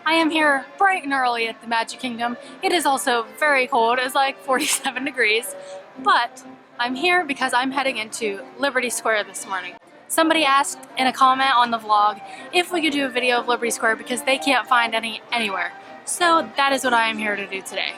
I am here bright and early at the Magic Kingdom. It is also very cold, it's like 47 degrees, but I'm here because I'm heading into Liberty Square this morning. Somebody asked in a comment on the vlog if we could do a video of Liberty Square because they can't find any anywhere. So that is what I am here to do today.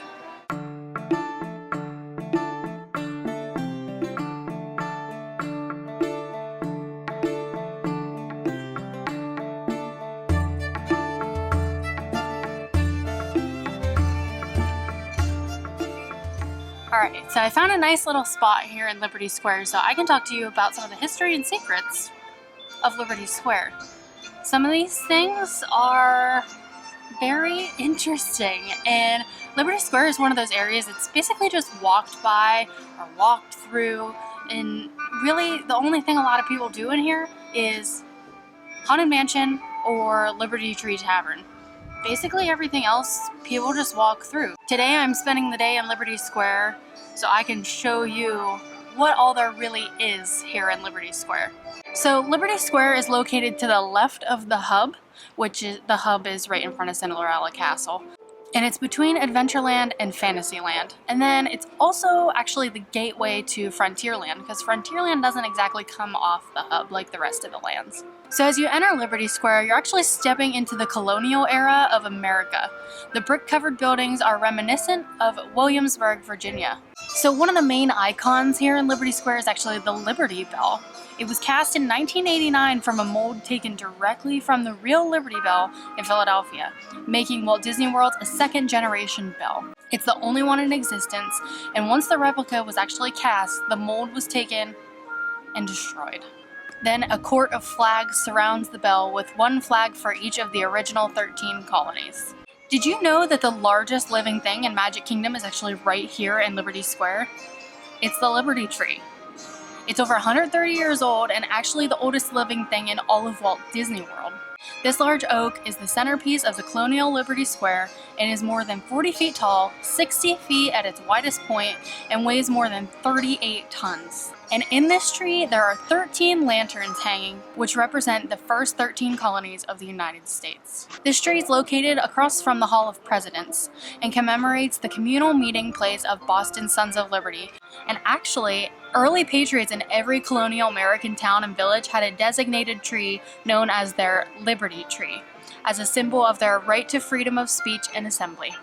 Alright, so I found a nice little spot here in Liberty Square so I can talk to you about some of the history and secrets of Liberty Square. Some of these things are very interesting, and Liberty Square is one of those areas that's basically just walked by or walked through, and really the only thing a lot of people do in here is Haunted Mansion or Liberty Tree Tavern. Basically everything else people just walk through. Today I'm spending the day in Liberty Square so I can show you what all there really is here in Liberty Square. So Liberty Square is located to the left of the hub, which is the hub is right in front of Cinderella Castle. And it's between Adventureland and Fantasyland. And then it's also actually the gateway to Frontierland, because Frontierland doesn't exactly come off the hub like the rest of the lands. So as you enter Liberty Square, you're actually stepping into the Colonial era of America. The brick-covered buildings are reminiscent of Williamsburg, Virginia. So one of the main icons here in Liberty Square is actually the Liberty Bell. It was cast in 1989 from a mold taken directly from the real Liberty Bell in Philadelphia, making Walt Disney World a second-generation bell. It's the only one in existence, and once the replica was actually cast, the mold was taken and destroyed. Then a court of flags surrounds the bell with one flag for each of the original 13 colonies. Did you know that the largest living thing in Magic Kingdom is actually right here in Liberty Square? It's the Liberty Tree. It's over 130 years old and actually the oldest living thing in all of Walt Disney World. This large oak is the centerpiece of the Colonial Liberty Square and is more than 40 feet tall, 60 feet at its widest point, and weighs more than 38 tons. And in this tree, there are 13 lanterns hanging, which represent the first 13 colonies of the United States. This tree is located across from the Hall of Presidents and commemorates the communal meeting place of Boston's Sons of Liberty. And actually, early patriots in every colonial American town and village had a designated tree known as their Liberty Tree, as a symbol of their right to freedom of speech and assembly.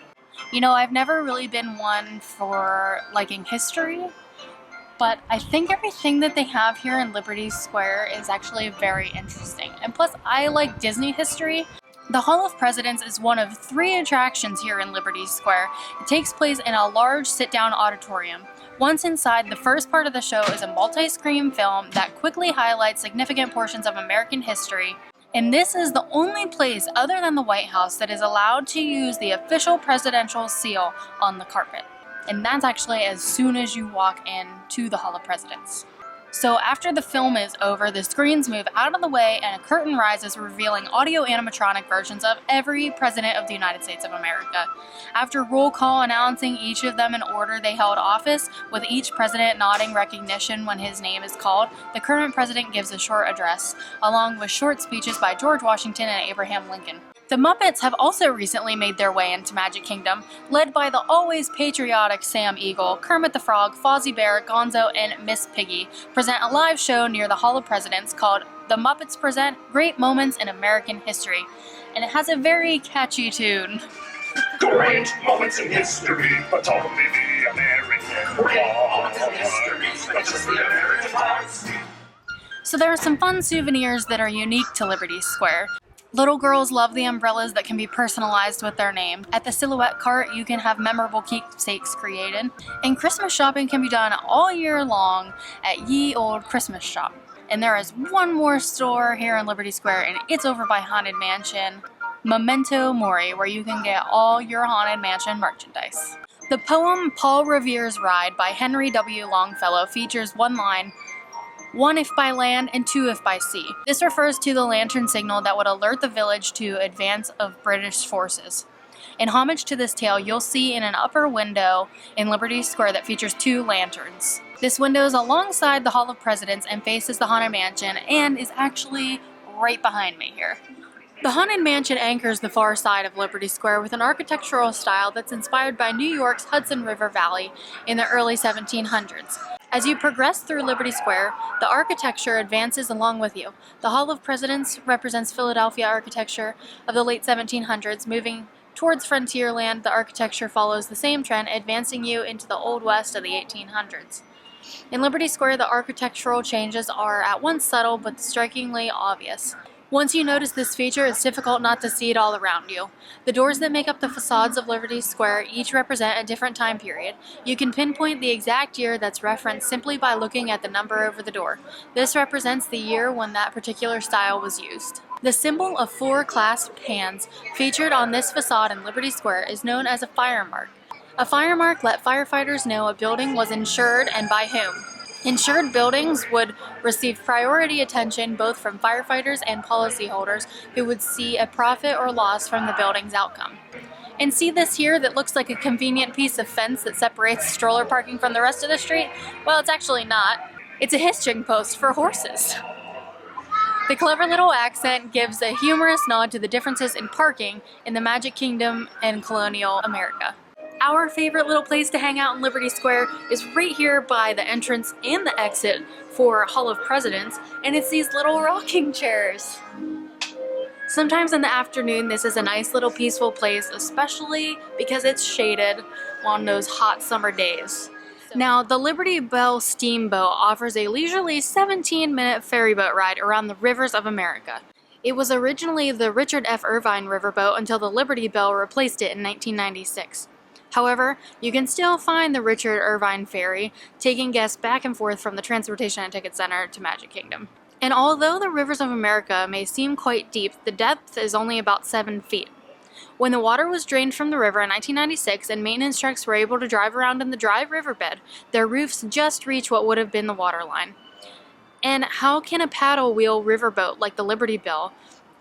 You know, I've never really been one for liking history, but I think everything that they have here in Liberty Square is actually very interesting. And plus, I like Disney history. The Hall of Presidents is one of 3 attractions here in Liberty Square. It takes place in a large sit-down auditorium. Once inside, the first part of the show is a multi-screen film that quickly highlights significant portions of American history. And this is the only place other than the White House that is allowed to use the official presidential seal on the carpet. And that's actually as soon as you walk in to the Hall of Presidents. So after the film is over, the screens move out of the way and a curtain rises revealing audio animatronic versions of every president of the United States of America. After roll call announcing each of them in order they held office, with each president nodding recognition when his name is called, the current president gives a short address, along with short speeches by George Washington and Abraham Lincoln. The Muppets have also recently made their way into Magic Kingdom, led by the always patriotic Sam Eagle. Kermit the Frog, Fozzie Bear, Gonzo, and Miss Piggy present a live show near the Hall of Presidents called The Muppets Present Great Moments in American History, and it has a very catchy tune. Great moments in history, but only the American ones. So there are some fun souvenirs that are unique to Liberty Square. Little girls love the umbrellas that can be personalized with their name. At the Silhouette Cart, you can have memorable keepsakes created. And Christmas shopping can be done all year long at Ye Old Christmas Shop. And there is one more store here in Liberty Square, and it's over by Haunted Mansion, Memento Mori, where you can get all your Haunted Mansion merchandise. The poem Paul Revere's Ride by Henry W. Longfellow features one line, "1 if by land and 2 if by sea." This refers to the lantern signal that would alert the village to advance of British forces. In homage to this tale, you'll see in an upper window in Liberty Square that features 2 lanterns. This window is alongside the Hall of Presidents and faces the Haunted Mansion and is actually right behind me here. The Haunted Mansion anchors the far side of Liberty Square with an architectural style that's inspired by New York's Hudson River Valley in the early 1700s. As you progress through Liberty Square, the architecture advances along with you. The Hall of Presidents represents Philadelphia architecture of the late 1700s. Moving towards Frontierland, the architecture follows the same trend, advancing you into the Old West of the 1800s. In Liberty Square, the architectural changes are at once subtle but strikingly obvious. Once you notice this feature, it's difficult not to see it all around you. The doors that make up the facades of Liberty Square each represent a different time period. You can pinpoint the exact year that's referenced simply by looking at the number over the door. This represents the year when that particular style was used. The symbol of 4 clasped hands featured on this facade in Liberty Square is known as a fire mark. A fire mark let firefighters know a building was insured and by whom. Insured buildings would receive priority attention both from firefighters and policyholders who would see a profit or loss from the building's outcome. And see this here that looks like a convenient piece of fence that separates stroller parking from the rest of the street? Well, it's actually not. It's a hitching post for horses. The clever little accent gives a humorous nod to the differences in parking in the Magic Kingdom and Colonial America. Our favorite little place to hang out in Liberty Square is right here by the entrance and the exit for Hall of Presidents, and it's these little rocking chairs. Sometimes in the afternoon, this is a nice little peaceful place, especially because it's shaded on those hot summer days. Now, the Liberty Belle Steamboat offers a leisurely 17-minute ferry boat ride around the rivers of America. It was originally the Richard F. Irvine riverboat until the Liberty Belle replaced it in 1996. However, you can still find the Richard Irvine Ferry, taking guests back and forth from the Transportation and Ticket Center to Magic Kingdom. And although the rivers of America may seem quite deep, the depth is only about 7 feet. When the water was drained from the river in 1996 and maintenance trucks were able to drive around in the dry riverbed, their roofs just reached what would have been the water line. And how can a paddle wheel riverboat like the Liberty Belle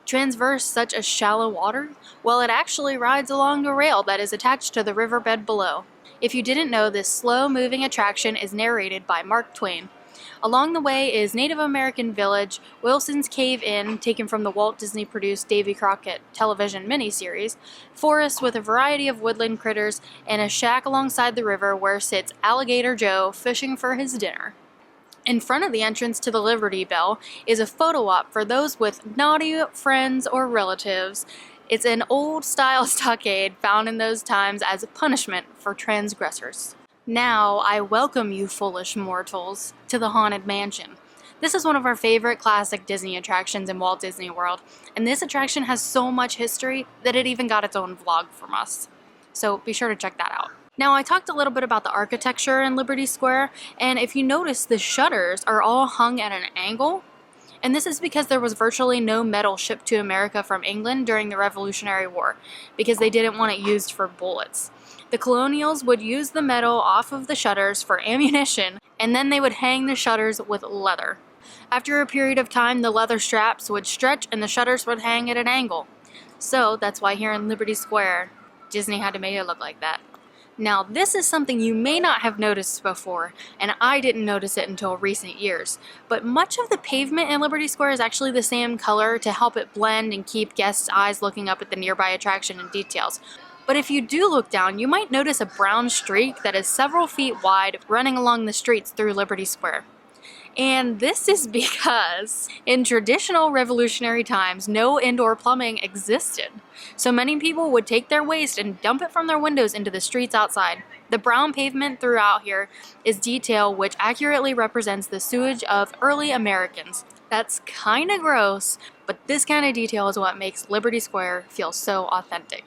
transverse such a shallow water? Well, it actually rides along a rail that is attached to the riverbed below. If you didn't know, this slow-moving attraction is narrated by Mark Twain. Along the way is Native American Village, Wilson's Cave Inn, taken from the Walt Disney-produced Davy Crockett television miniseries, forests with a variety of woodland critters, and a shack alongside the river where sits Alligator Joe fishing for his dinner. In front of the entrance to the Liberty Belle is a photo op for those with naughty friends or relatives. It's an old-style stockade found in those times as a punishment for transgressors. Now, I welcome you foolish mortals to the Haunted Mansion. This is one of our favorite classic Disney attractions in Walt Disney World, and this attraction has so much history that it even got its own vlog from us. So be sure to check that out. Now, I talked a little bit about the architecture in Liberty Square, and if you notice, the shutters are all hung at an angle, and this is because there was virtually no metal shipped to America from England during the Revolutionary War, because they didn't want it used for bullets. The Colonials would use the metal off of the shutters for ammunition, and then they would hang the shutters with leather. After a period of time, the leather straps would stretch and the shutters would hang at an angle. So that's why here in Liberty Square, Disney had to make it look like that. Now, this is something you may not have noticed before, and I didn't notice it until recent years, but much of the pavement in Liberty Square is actually the same color to help it blend and keep guests' eyes looking up at the nearby attraction and details. But if you do look down, you might notice a brown streak that is several feet wide running along the streets through Liberty Square. And this is because in traditional revolutionary times, no indoor plumbing existed. So many people would take their waste and dump it from their windows into the streets outside. The brown pavement throughout here is detail which accurately represents the sewage of early Americans. That's kind of gross, but this kind of detail is what makes Liberty Square feel so authentic.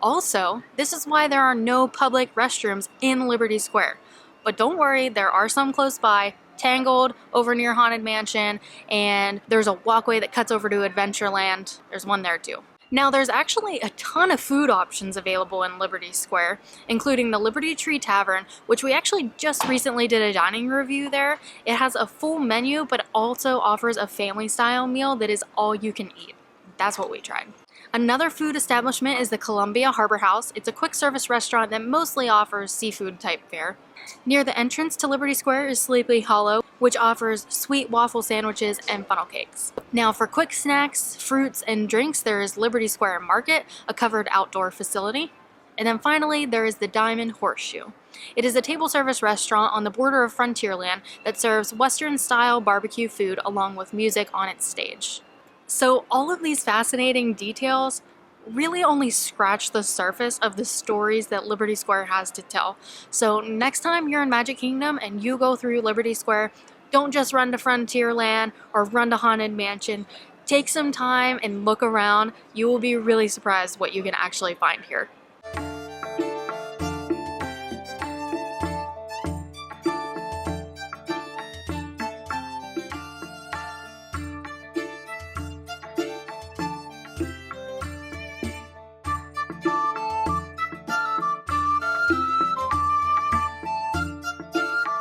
Also, this is why there are no public restrooms in Liberty Square. But don't worry, there are some close by, Tangled over near Haunted Mansion, and there's a walkway that cuts over to Adventureland. There's one there too. Now, there's actually a ton of food options available in Liberty Square, including the Liberty Tree Tavern, which we actually just recently did a dining review there. It has a full menu, but also offers a family-style meal that is all you can eat. That's what we tried. Another food establishment is the Columbia Harbor House. It's a quick service restaurant that mostly offers seafood type fare. Near the entrance to Liberty Square is Sleepy Hollow, which offers sweet waffle sandwiches and funnel cakes. Now for quick snacks, fruits, and drinks, there is Liberty Square Market, a covered outdoor facility. And then finally, there is the Diamond Horseshoe. It is a table service restaurant on the border of Frontierland that serves Western-style barbecue food along with music on its stage. So all of these fascinating details really only scratch the surface of the stories that Liberty Square has to tell. So next time you're in Magic Kingdom and you go through Liberty Square, don't just run to Frontierland or run to Haunted Mansion. Take some time and look around. You will be really surprised what you can actually find here.